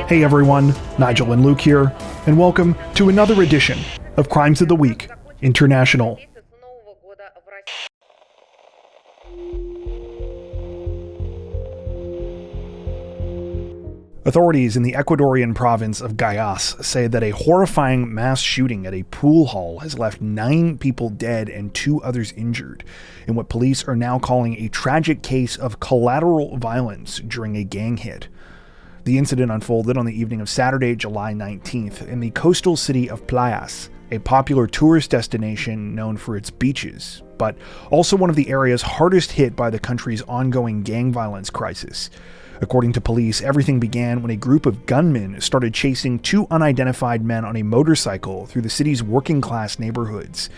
Hey everyone, Nigel and Luke here, and welcome to another edition of Crimes of the Week International. Authorities in the Ecuadorian province of Guayas say that a horrifying mass shooting at a pool hall has left 9 people dead and 2 others injured, in what police are now calling a tragic case of collateral violence during a gang hit. The incident unfolded on the evening of Saturday, July 19th, in the coastal city of Playas, a popular tourist destination known for its beaches, but also one of the areas hardest hit by the country's ongoing gang violence crisis. According to police, everything began when a group of gunmen started chasing 2 unidentified men on a motorcycle through the city's working-class neighborhoods.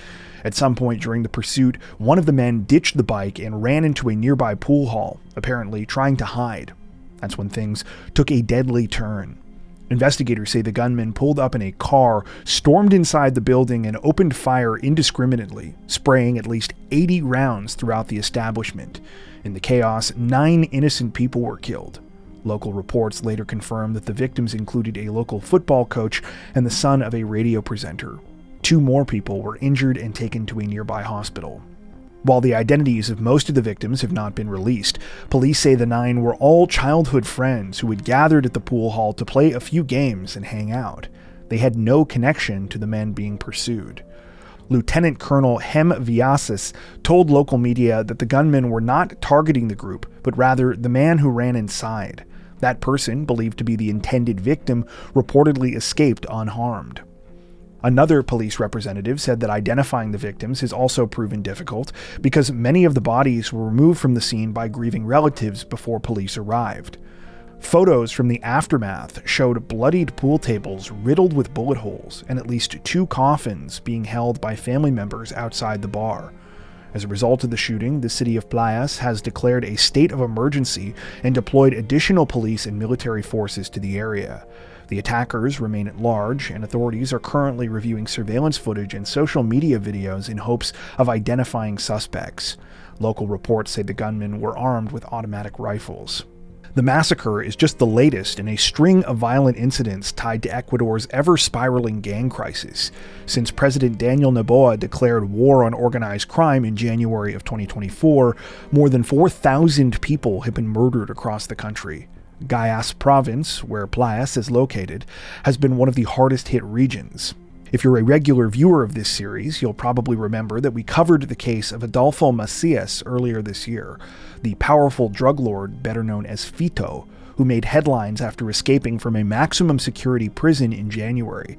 At some point during the pursuit, one of the men ditched the bike and ran into a nearby pool hall, apparently trying to hide. That's when things took a deadly turn. Investigators say the gunmen pulled up in a car, stormed inside the building, and opened fire indiscriminately, spraying at least 80 rounds throughout the establishment. In the chaos, 9 innocent people were killed. Local reports later confirmed that the victims included a local football coach and the son of a radio presenter. 2 more people were injured and taken to a nearby hospital. While the identities of most of the victims have not been released, police say the 9 were all childhood friends who had gathered at the pool hall to play a few games and hang out. They had no connection to the men being pursued. Lieutenant Colonel Hem Viasis told local media that the gunmen were not targeting the group, but rather the man who ran inside. That person, believed to be the intended victim, reportedly escaped unharmed. Another police representative said that identifying the victims has also proven difficult because many of the bodies were removed from the scene by grieving relatives before police arrived. Photos from the aftermath showed bloodied pool tables riddled with bullet holes and at least 2 coffins being held by family members outside the bar. As a result of the shooting, the city of Playas has declared a state of emergency and deployed additional police and military forces to the area. The attackers remain at large, and authorities are currently reviewing surveillance footage and social media videos in hopes of identifying suspects. Local reports say the gunmen were armed with automatic rifles. The massacre is just the latest in a string of violent incidents tied to Ecuador's ever-spiraling gang crisis. Since President Daniel Noboa declared war on organized crime in January of 2024, more than 4,000 people have been murdered across the country. Guayas province, where Playas is located, has been one of the hardest-hit regions. If you're a regular viewer of this series, you'll probably remember that we covered the case of Adolfo Macias earlier this year, the powerful drug lord better known as Fito, who made headlines after escaping from a maximum security prison in January.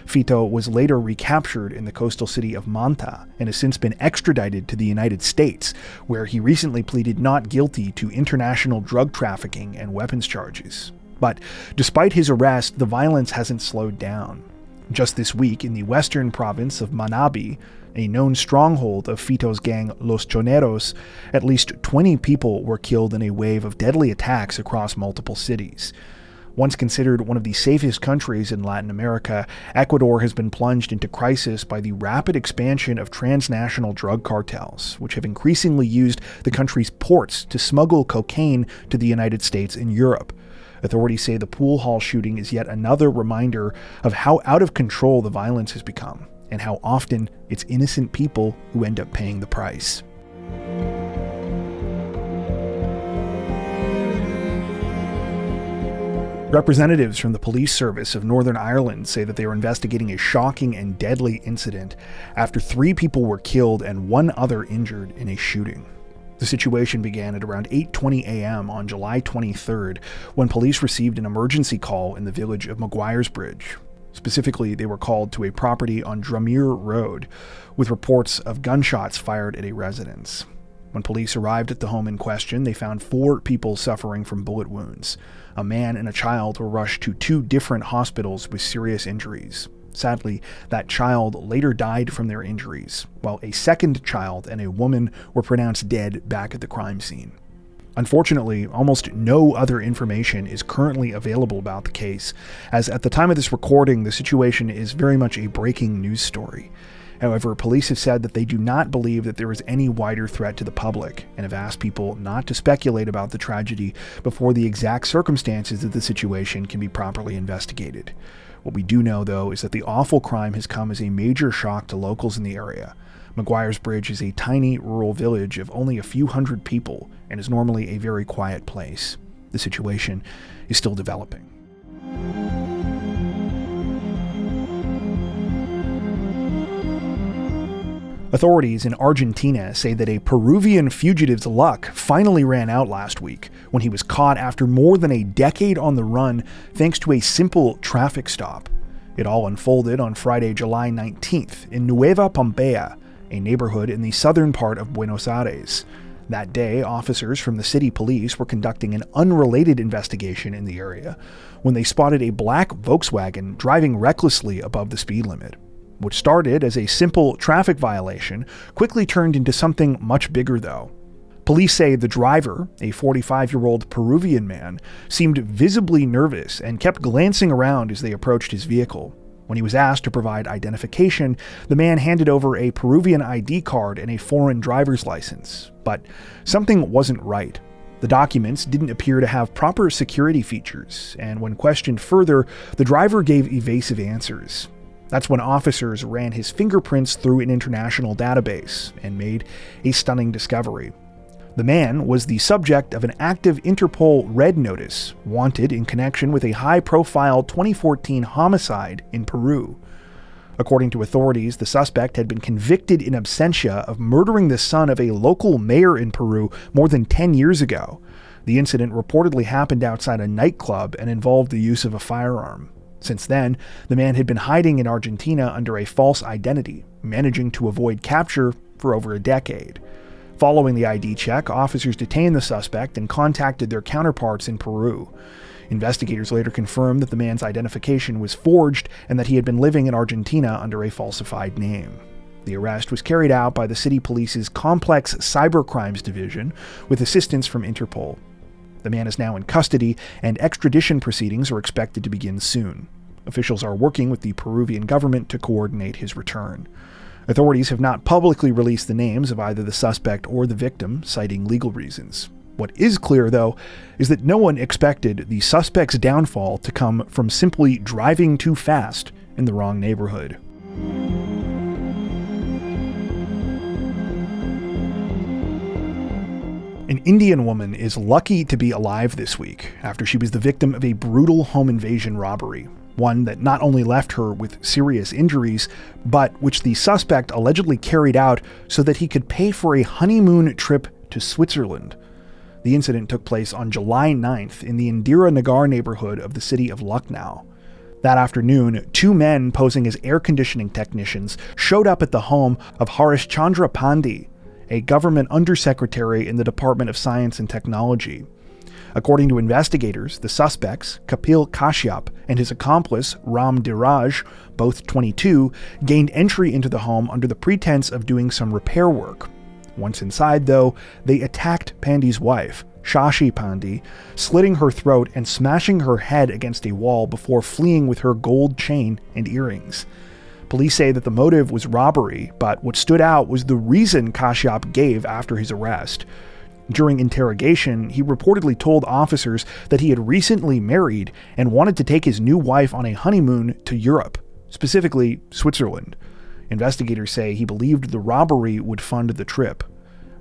Fito was later recaptured in the coastal city of Manta and has since been extradited to the United States, where he recently pleaded not guilty to international drug trafficking and weapons charges. But despite his arrest, the violence hasn't slowed down. Just this week, in the western province of Manabi, a known stronghold of Fito's gang Los Choneros, at least 20 people were killed in a wave of deadly attacks across multiple cities. Once considered one of the safest countries in Latin America, Ecuador has been plunged into crisis by the rapid expansion of transnational drug cartels, which have increasingly used the country's ports to smuggle cocaine to the United States and Europe. Authorities say the pool hall shooting is yet another reminder of how out of control the violence has become, and how often it's innocent people who end up paying the price. Representatives from the police service of Northern Ireland say that they are investigating a shocking and deadly incident after 3 people were killed and 1 other injured in a shooting. The situation began at around 8:20 a.m. on July 23rd, when police received an emergency call in the village of Maguiresbridge. Specifically, they were called to a property on Drumere Road, with reports of gunshots fired at a residence. When police arrived at the home in question, they found 4 people suffering from bullet wounds. A man and a child were rushed to 2 different hospitals with serious injuries. Sadly, that child later died from their injuries, while a second child and a woman were pronounced dead back at the crime scene. Unfortunately, almost no other information is currently available about the case, as at the time of this recording, the situation is very much a breaking news story. However, police have said that they do not believe that there is any wider threat to the public and have asked people not to speculate about the tragedy before the exact circumstances of the situation can be properly investigated. What we do know, though, is that the awful crime has come as a major shock to locals in the area. Maguiresbridge is a tiny rural village of only a few hundred people and is normally a very quiet place. The situation is still developing. Authorities in Argentina say that a Peruvian fugitive's luck finally ran out last week when he was caught after more than a decade on the run thanks to a simple traffic stop. It all unfolded on Friday, July 19th in Nueva Pompeya, a neighborhood in the southern part of Buenos Aires. That day, officers from the city police were conducting an unrelated investigation in the area when they spotted a black Volkswagen driving recklessly above the speed limit. What started as a simple traffic violation quickly turned into something much bigger, though. Police say the driver, a 45-year-old Peruvian man, seemed visibly nervous and kept glancing around as they approached his vehicle. When he was asked to provide identification, the man handed over a Peruvian ID card and a foreign driver's license. But something wasn't right. The documents didn't appear to have proper security features, and when questioned further, the driver gave evasive answers. That's when officers ran his fingerprints through an international database and made a stunning discovery. The man was the subject of an active Interpol red notice, wanted in connection with a high-profile 2014 homicide in Peru. According to authorities, the suspect had been convicted in absentia of murdering the son of a local mayor in Peru more than 10 years ago. The incident reportedly happened outside a nightclub and involved the use of a firearm. Since then, the man had been hiding in Argentina under a false identity, managing to avoid capture for over a decade. Following the ID check, officers detained the suspect and contacted their counterparts in Peru. Investigators later confirmed that the man's identification was forged and that he had been living in Argentina under a falsified name. The arrest was carried out by the city police's complex cybercrimes division with assistance from Interpol. The man is now in custody, and extradition proceedings are expected to begin soon. Officials are working with the Peruvian government to coordinate his return. Authorities have not publicly released the names of either the suspect or the victim, citing legal reasons. What is clear, though, is that no one expected the suspect's downfall to come from simply driving too fast in the wrong neighborhood. An Indian woman is lucky to be alive this week after she was the victim of a brutal home invasion robbery, one that not only left her with serious injuries, but which the suspect allegedly carried out so that he could pay for a honeymoon trip to Switzerland. The incident took place on July 9th in the Indira Nagar neighborhood of the city of Lucknow. That afternoon, two men posing as air conditioning technicians showed up at the home of Harish Chandra Pandey, a government undersecretary in the Department of Science and Technology. According to investigators, the suspects, Kapil Kashyap and his accomplice, Ram Dhiraj, both 22, gained entry into the home under the pretense of doing some repair work. Once inside, though, they attacked Pandey's wife, Shashi Pandey, slitting her throat and smashing her head against a wall before fleeing with her gold chain and earrings. Police say that the motive was robbery, but what stood out was the reason Kashyap gave after his arrest. During interrogation, he reportedly told officers that he had recently married and wanted to take his new wife on a honeymoon to Europe, specifically Switzerland. Investigators say he believed the robbery would fund the trip.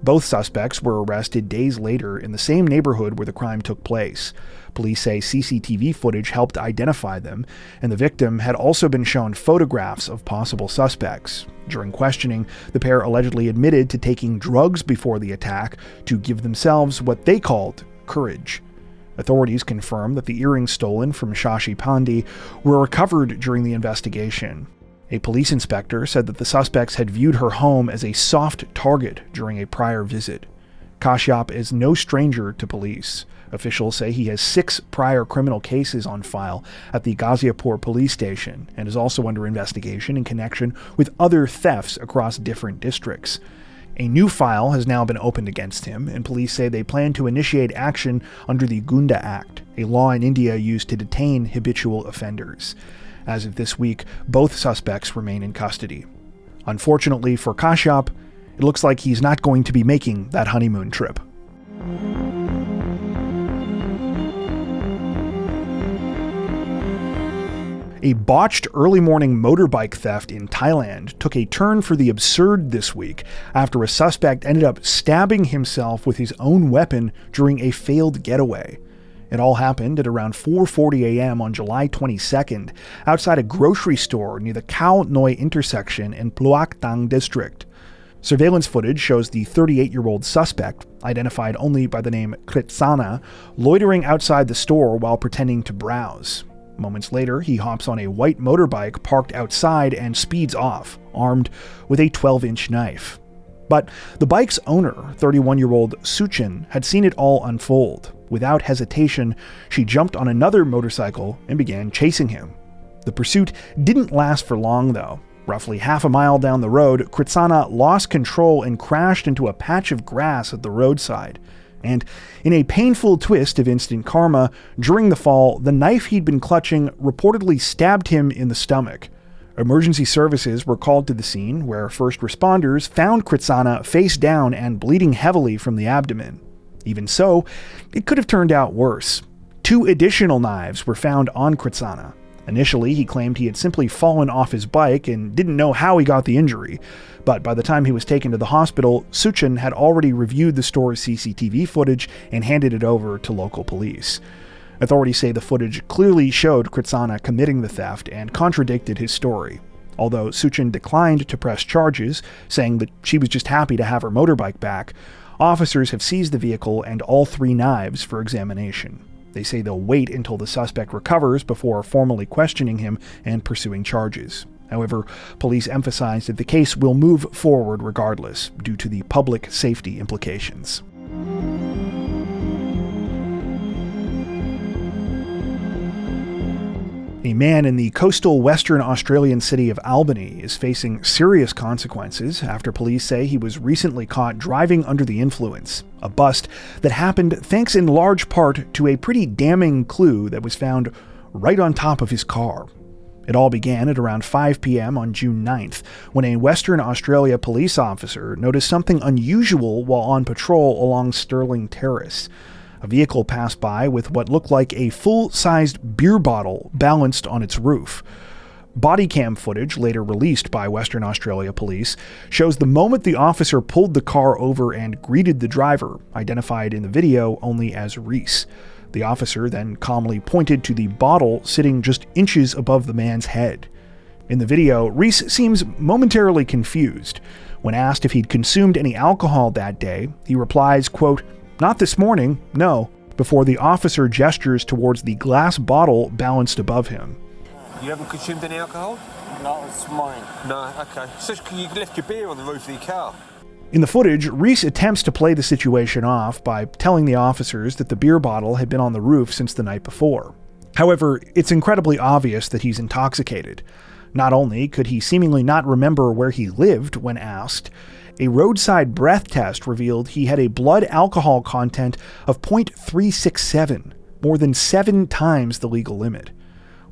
Both suspects were arrested days later in the same neighborhood where the crime took place. Police say CCTV footage helped identify them, and the victim had also been shown photographs of possible suspects. During questioning, the pair allegedly admitted to taking drugs before the attack to give themselves what they called courage. Authorities confirmed that the earrings stolen from Shashi Pandey were recovered during the investigation. A police inspector said that the suspects had viewed her home as a soft target during a prior visit. Kashyap is no stranger to police. Officials say he has 6 prior criminal cases on file at the Ghaziapur police station and is also under investigation in connection with other thefts across different districts. A new file has now been opened against him, and police say they plan to initiate action under the Gunda Act, a law in India used to detain habitual offenders. As of this week, both suspects remain in custody. Unfortunately for Kashyap, it looks like he's not going to be making that honeymoon trip. A botched early morning motorbike theft in Thailand took a turn for the absurd this week after a suspect ended up stabbing himself with his own weapon during a failed getaway. It all happened at around 4:40 a.m. on July 22nd outside a grocery store near the Khao Noi intersection in Pluak Tang district. Surveillance footage shows the 38-year-old suspect, identified only by the name Kritsana, loitering outside the store while pretending to browse. Moments later, he hops on a white motorbike parked outside and speeds off, armed with a 12-inch knife. But the bike's owner, 31-year-old Suchin, had seen it all unfold. Without hesitation, she jumped on another motorcycle and began chasing him. The pursuit didn't last for long, though. Roughly half a mile down the road, Kritsana lost control and crashed into a patch of grass at the roadside. And in a painful twist of instant karma, during the fall, the knife he'd been clutching reportedly stabbed him in the stomach. Emergency services were called to the scene, where first responders found Kritsana face down and bleeding heavily from the abdomen. Even so, it could have turned out worse. 2 additional knives were found on Kritsana. Initially, he claimed he had simply fallen off his bike and didn't know how he got the injury. But by the time he was taken to the hospital, Suchin had already reviewed the store's CCTV footage and handed it over to local police. Authorities say the footage clearly showed Kritsana committing the theft and contradicted his story. Although Suchin declined to press charges, saying that she was just happy to have her motorbike back, officers have seized the vehicle and all 3 knives for examination. They say they'll wait until the suspect recovers before formally questioning him and pursuing charges. However, police emphasized that the case will move forward regardless, due to the public safety implications. A man in the coastal Western Australian city of Albany is facing serious consequences after police say he was recently caught driving under the influence, a bust that happened thanks in large part to a pretty damning clue that was found right on top of his car. It all began at around 5 p.m. on June 9th, when a Western Australia police officer noticed something unusual while on patrol along Stirling Terrace. A vehicle passed by with what looked like a full-sized beer bottle balanced on its roof. Body cam footage, later released by Western Australia police, shows the moment the officer pulled the car over and greeted the driver, identified in the video only as Reese. The officer then calmly pointed to the bottle sitting just inches above the man's head. In the video, Reese seems momentarily confused. When asked if he'd consumed any alcohol that day, he replies, quote, "Not this morning, no," before the officer gestures towards the glass bottle balanced above him. You haven't consumed any alcohol? Not this morning. No, okay. So you left your beer on the roof of your car? In the footage, Reese attempts to play the situation off by telling the officers that the beer bottle had been on the roof since the night before. However, it's incredibly obvious that he's intoxicated. Not only could he seemingly not remember where he lived when asked, a roadside breath test revealed he had a blood alcohol content of 0.367, more than 7 times the legal limit.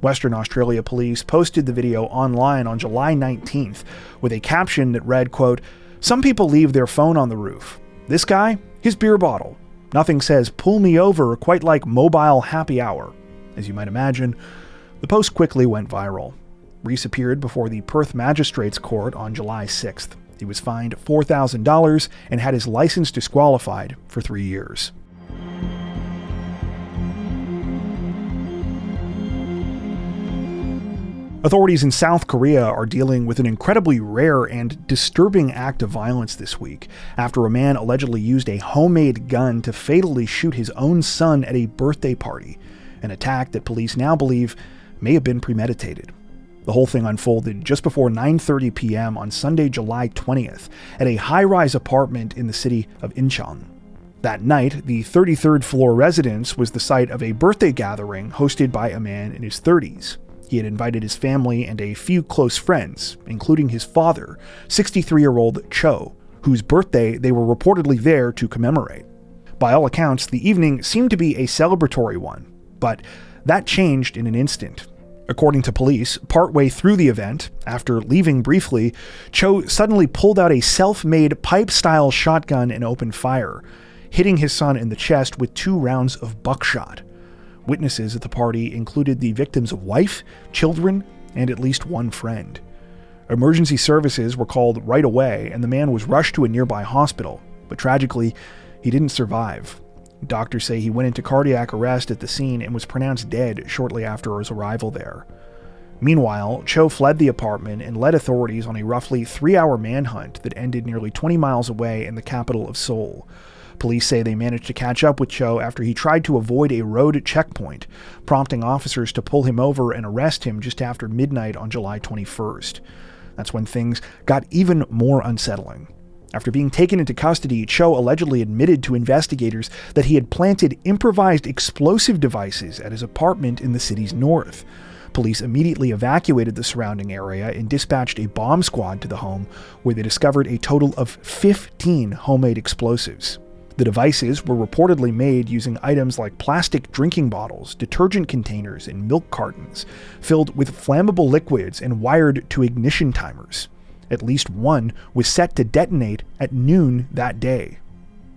Western Australia police posted the video online on July 19th with a caption that read, quote, "Some people leave their phone on the roof. This guy, his beer bottle. Nothing says pull me over quite like mobile happy hour." As you might imagine, the post quickly went viral. Reese appeared before the Perth Magistrates Court on July 6th. He was fined $4,000 and had his license disqualified for 3 years. Authorities in South Korea are dealing with an incredibly rare and disturbing act of violence this week after a man allegedly used a homemade gun to fatally shoot his own son at a birthday party, an attack that police now believe may have been premeditated. The whole thing unfolded just before 9:30 p.m. on Sunday, July 20th, at a high-rise apartment in the city of Incheon. That night, the 33rd floor residence was the site of a birthday gathering hosted by a man in his 30s. He had invited his family and a few close friends, including his father, 63-year-old Cho, whose birthday they were reportedly there to commemorate. By all accounts, the evening seemed to be a celebratory one, but that changed in an instant. According to police, partway through the event, after leaving briefly, Cho suddenly pulled out a self-made pipe-style shotgun and opened fire, hitting his son in the chest with 2 rounds of buckshot. Witnesses at the party included the victim's wife, children, and at least one friend. Emergency services were called right away, and the man was rushed to a nearby hospital, but tragically, he didn't survive. Doctors say he went into cardiac arrest at the scene and was pronounced dead shortly after his arrival there. Meanwhile, Cho fled the apartment and led authorities on a roughly 3-hour manhunt that ended nearly 20 miles away in the capital of Seoul. Police say they managed to catch up with Cho after he tried to avoid a road checkpoint, prompting officers to pull him over and arrest him just after midnight on July 21st. That's when things got even more unsettling. After being taken into custody, Cho allegedly admitted to investigators that he had planted improvised explosive devices at his apartment in the city's north. Police immediately evacuated the surrounding area and dispatched a bomb squad to the home, where they discovered a total of 15 homemade explosives. The devices were reportedly made using items like plastic drinking bottles, detergent containers, and milk cartons, filled with flammable liquids and wired to ignition timers. At least one was set to detonate at noon that day.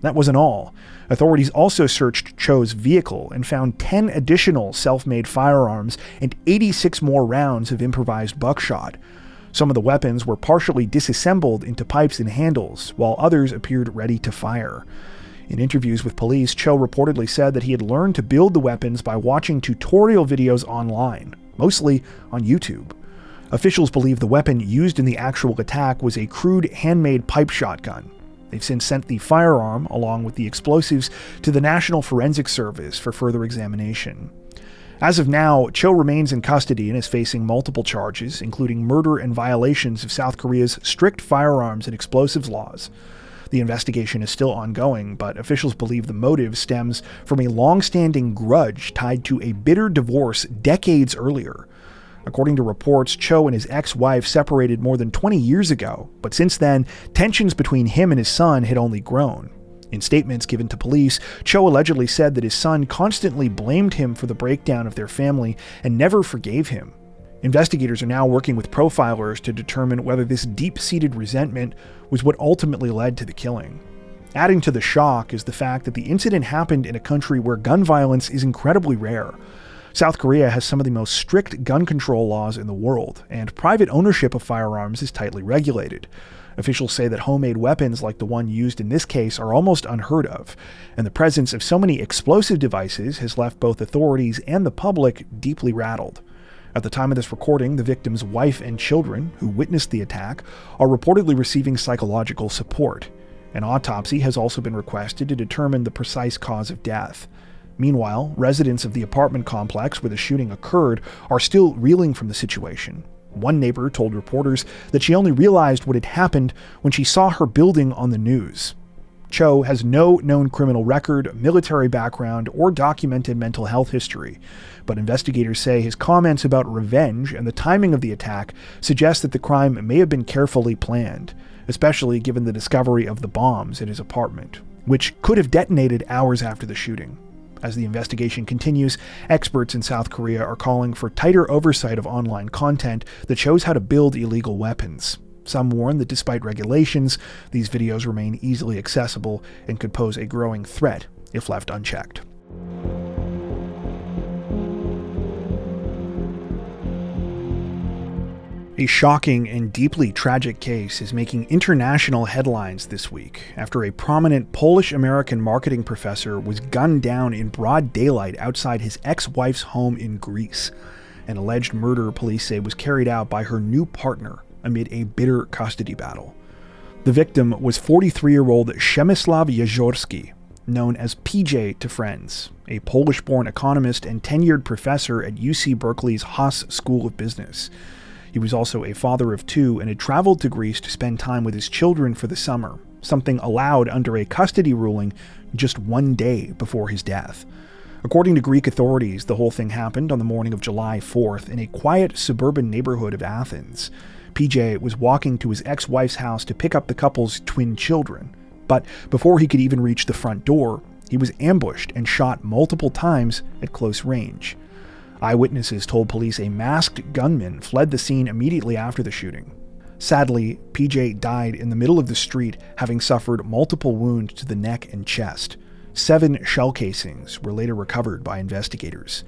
That wasn't all. Authorities also searched Cho's vehicle and found 10 additional self-made firearms and 86 more rounds of improvised buckshot. Some of the weapons were partially disassembled into pipes and handles, while others appeared ready to fire. In interviews with police, Cho reportedly said that he had learned to build the weapons by watching tutorial videos online, mostly on YouTube. Officials believe the weapon used in the actual attack was a crude handmade pipe shotgun. They've since sent the firearm, along with the explosives, to the National Forensic Service for further examination. As of now, Cho remains in custody and is facing multiple charges, including murder and violations of South Korea's strict firearms and explosives laws. The investigation is still ongoing, but officials believe the motive stems from a long-standing grudge tied to a bitter divorce decades earlier. According to reports, Cho and his ex-wife separated more than 20 years ago, but since then, tensions between him and his son had only grown. In statements given to police, Cho allegedly said that his son constantly blamed him for the breakdown of their family and never forgave him. Investigators are now working with profilers to determine whether this deep-seated resentment was what ultimately led to the killing. Adding to the shock is the fact that the incident happened in a country where gun violence is incredibly rare. South Korea has some of the most strict gun control laws in the world, and private ownership of firearms is tightly regulated. Officials say that homemade weapons like the one used in this case are almost unheard of, and the presence of so many explosive devices has left both authorities and the public deeply rattled. At the time of this recording, the victim's wife and children, who witnessed the attack, are reportedly receiving psychological support. An autopsy has also been requested to determine the precise cause of death. Meanwhile, residents of the apartment complex where the shooting occurred are still reeling from the situation. One neighbor told reporters that she only realized what had happened when she saw her building on the news. Cho has no known criminal record, military background, or documented mental health history, but investigators say his comments about revenge and the timing of the attack suggest that the crime may have been carefully planned, especially given the discovery of the bombs in his apartment, which could have detonated hours after the shooting. As the investigation continues, experts in South Korea are calling for tighter oversight of online content that shows how to build illegal weapons. Some warn that despite regulations, these videos remain easily accessible and could pose a growing threat if left unchecked. A shocking and deeply tragic case is making international headlines this week after a prominent Polish-American marketing professor was gunned down in broad daylight outside his ex-wife's home in Greece. An alleged murder, police say, was carried out by her new partner amid a bitter custody battle. The victim was 43-year-old Przemysław Jeziorski, known as PJ to friends, a Polish-born economist and tenured professor at UC Berkeley's Haas School of Business. He was also a father of 2 and had traveled to Greece to spend time with his children for the summer, something allowed under a custody ruling just 1 day before his death. According to Greek authorities, the whole thing happened on the morning of July 4th in a quiet suburban neighborhood of Athens. PJ was walking to his ex-wife's house to pick up the couple's twin children, but before he could even reach the front door, he was ambushed and shot multiple times at close range. Eyewitnesses told police a masked gunman fled the scene immediately after the shooting. Sadly, PJ died in the middle of the street, having suffered multiple wounds to the neck and chest. 7 shell casings were later recovered by investigators.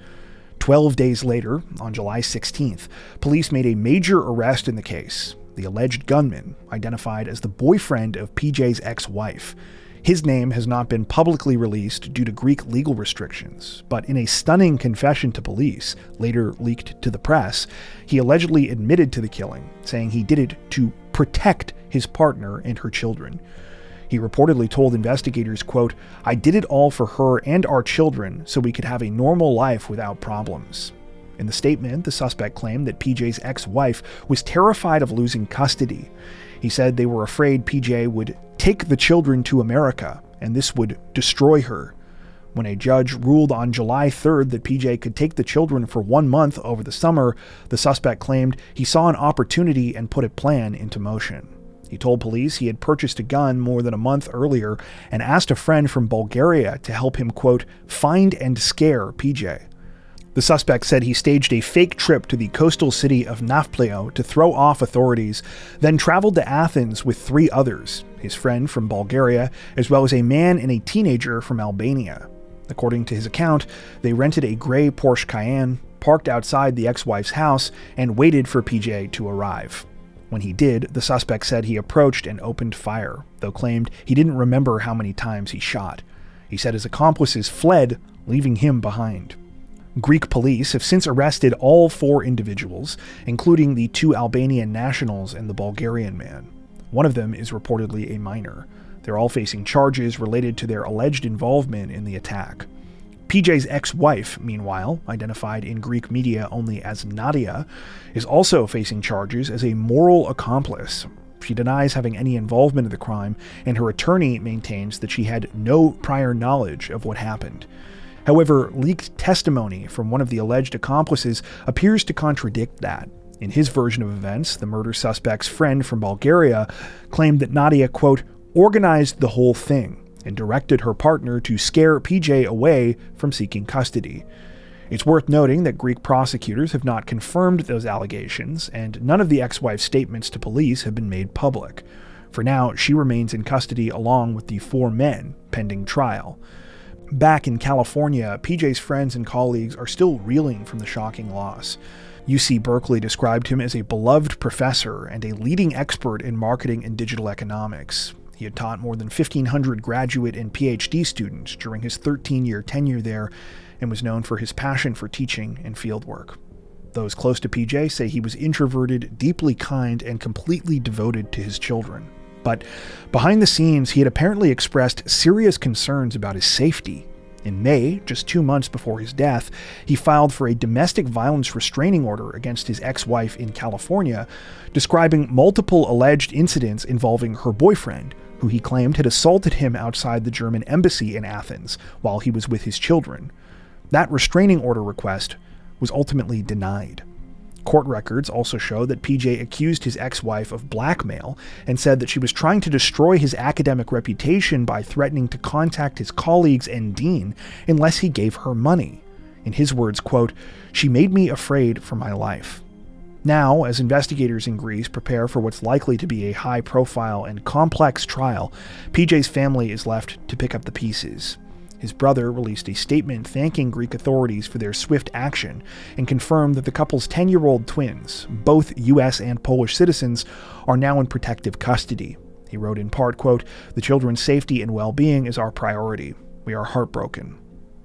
12 days later, on July 16th, police made a major arrest in the case. The alleged gunman, identified as the boyfriend of PJ's ex-wife. His name has not been publicly released due to Greek legal restrictions, but in a stunning confession to police, later leaked to the press, he allegedly admitted to the killing, saying he did it to protect his partner and her children. He reportedly told investigators, quote, "I did it all for her and our children so we could have a normal life without problems." In the statement, the suspect claimed that PJ's ex-wife was terrified of losing custody. He said they were afraid PJ would take the children to America, and this would destroy her. When a judge ruled on July 3rd that PJ could take the children for 1 month over the summer, the suspect claimed he saw an opportunity and put a plan into motion. He told police he had purchased a gun more than a month earlier and asked a friend from Bulgaria to help him, quote, "find and scare PJ." The suspect said he staged a fake trip to the coastal city of Nafplio to throw off authorities, then traveled to Athens with 3 others, his friend from Bulgaria, as well as a man and a teenager from Albania. According to his account, they rented a gray Porsche Cayenne, parked outside the ex-wife's house, and waited for PJ to arrive. When he did, the suspect said he approached and opened fire, though claimed he didn't remember how many times he shot. He said his accomplices fled, leaving him behind. Greek police have since arrested all 4 individuals, including the 2 Albanian nationals and the Bulgarian man. One of them is reportedly a minor. They're all facing charges related to their alleged involvement in the attack. PJ's ex-wife, meanwhile, identified in Greek media only as Nadia, is also facing charges as a moral accomplice. She denies having any involvement in the crime, and her attorney maintains that she had no prior knowledge of what happened. However, leaked testimony from one of the alleged accomplices appears to contradict that. In his version of events, the murder suspect's friend from Bulgaria claimed that Nadia, quote, organized the whole thing and directed her partner to scare PJ away from seeking custody. It's worth noting that Greek prosecutors have not confirmed those allegations, and none of the ex-wife's statements to police have been made public. For now, she remains in custody along with the 4 men, pending trial. Back in California, PJ's friends and colleagues are still reeling from the shocking loss. UC Berkeley described him as a beloved professor and a leading expert in marketing and digital economics. He had taught more than 1,500 graduate and PhD students during his 13-year tenure there and was known for his passion for teaching and fieldwork. Those close to PJ say he was introverted, deeply kind, and completely devoted to his children. But behind the scenes, he had apparently expressed serious concerns about his safety. In May, just 2 months before his death, he filed for a domestic violence restraining order against his ex-wife in California, describing multiple alleged incidents involving her boyfriend, who he claimed had assaulted him outside the German embassy in Athens while he was with his children. That restraining order request was ultimately denied. Court records also show that PJ accused his ex-wife of blackmail and said that she was trying to destroy his academic reputation by threatening to contact his colleagues and dean unless he gave her money. In his words, quote, "She made me afraid for my life." Now, as investigators in Greece prepare for what's likely to be a high-profile and complex trial, PJ's family is left to pick up the pieces. His brother released a statement thanking Greek authorities for their swift action and confirmed that the couple's 10-year-old twins, both U.S. and Polish citizens, are now in protective custody. He wrote in part, quote, "The children's safety and well-being is our priority. We are heartbroken."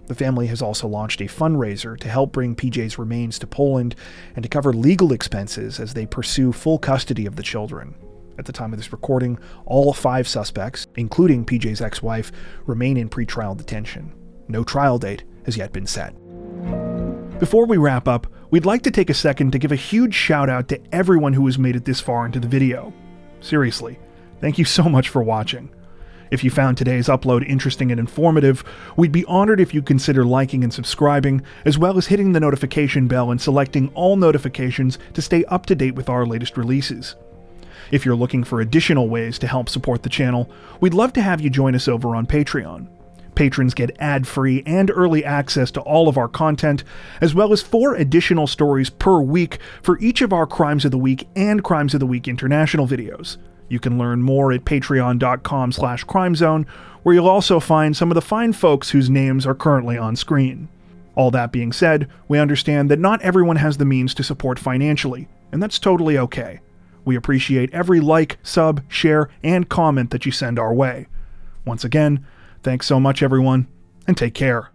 The family has also launched a fundraiser to help bring PJ's remains to Poland and to cover legal expenses as they pursue full custody of the children. At the time of this recording, all 5 suspects, including PJ's ex-wife, remain in pretrial detention. No trial date has yet been set. Before we wrap up, we'd like to take a second to give a huge shout out to everyone who has made it this far into the video. Seriously, thank you so much for watching. If you found today's upload interesting and informative, we'd be honored if you'd consider liking and subscribing, as well as hitting the notification bell and selecting all notifications to stay up to date with our latest releases. If you're looking for additional ways to help support the channel, we'd love to have you join us over on Patreon. Patrons get ad-free and early access to all of our content, as well as 4 additional stories per week for each of our Crimes of the Week and Crimes of the Week International videos. You can learn more at patreon.com/crimezone, where you'll also find some of the fine folks whose names are currently on screen. All that being said, we understand that not everyone has the means to support financially, and that's totally okay. We appreciate every like, sub, share, and comment that you send our way. Once again, thanks so much everyone, and take care.